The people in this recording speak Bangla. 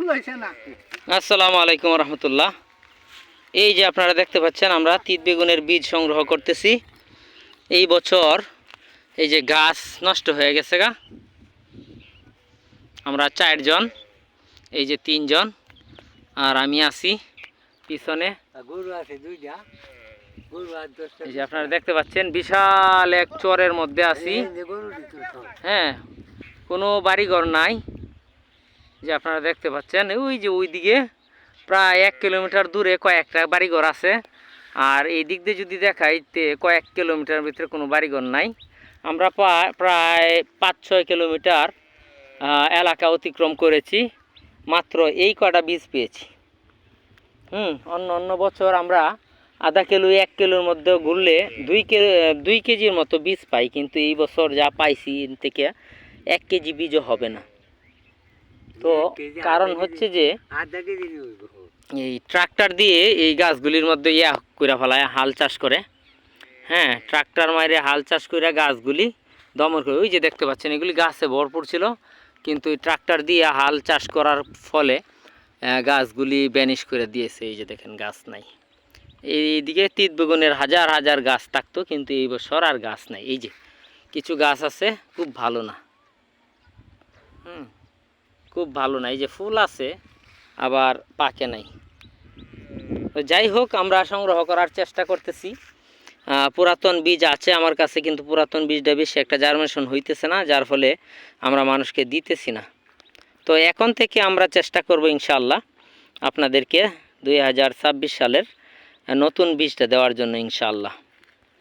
আসসালামু আলাইকুম রহমতুল্লাহ। এই যে আপনারা দেখতে পাচ্ছেন আমরা তিত বেগুনের বীজ সংগ্রহ করতেছি। এই বছর এই যে গাছ নষ্ট হয়ে গেছে গা, আমরা 4 জন, এই যে 3 জন আর আমি আছি পিছনে। এই যে আপনারা দেখতে পাচ্ছেন বিশাল এক চরের মধ্যে আছি। হ্যাঁ, কোনো বাড়িঘর নাই। যে আপনারা দেখতে পাচ্ছেন ওই যে ওইদিকে প্রায় 1 কিলোমিটার দূরে কয়েকটা বাড়িঘর আছে, আর এই দিক দিয়ে যদি দেখাই কয়েক কিলোমিটার ভিতরে কোনো বাড়িঘর নাই। আমরা প্রায় 5-6 কিলোমিটার এলাকা অতিক্রম করেছি, মাত্র এই কটা বীজ পেয়েছি। অন্য বছর আমরা আধা কিলো 1 কিলোর মধ্যে ঘুরলে 2 কেজির মতো বীজ পাই, কিন্তু এই বছর যা পাইছি থেকে 1 কেজি বীজও হবে না। তো কারণ হচ্ছে যে এই ট্রাক্টর দিয়ে এই গাছগুলির মধ্যে করে ফেলায়, হাল চাষ করে। হ্যাঁ, ট্রাক্টর মাইরে হাল চাষ করে গাছগুলি দমন করে। ওই যে দেখতে পাচ্ছেন এগুলি গাছে ভরপুর ছিল, কিন্তু এই ট্রাক্টর দিয়ে হাল চাষ করার ফলে গাছগুলি ব্যানিশ করে দিয়েছে। এই যে দেখেন গাছ নাই। এইদিকে তিত বেগুনের হাজার হাজার গাছ থাকতো, কিন্তু এই বছর আর গাছ নাই। এই যে কিছু গাছ আছে খুব ভালো না, খুব ভালো না। এই যে ফুল আছে আবার পাকে নাই। তো যাই হোক, আমরা সংগ্রহ করার চেষ্টা করতেছি। পুরাতন বীজ আছে আমার কাছে, কিন্তু পুরাতন বীজটা বেশি একটা জার্মিনেশন হইতেছে না, যার ফলে আমরা মানুষকে দিতেছি না। তো এখন থেকে আমরা চেষ্টা করব ইনশাআল্লাহ আপনাদেরকে 2026 সালের নতুন বীজটা দেওয়ার জন্য ইনশাআল্লাহ।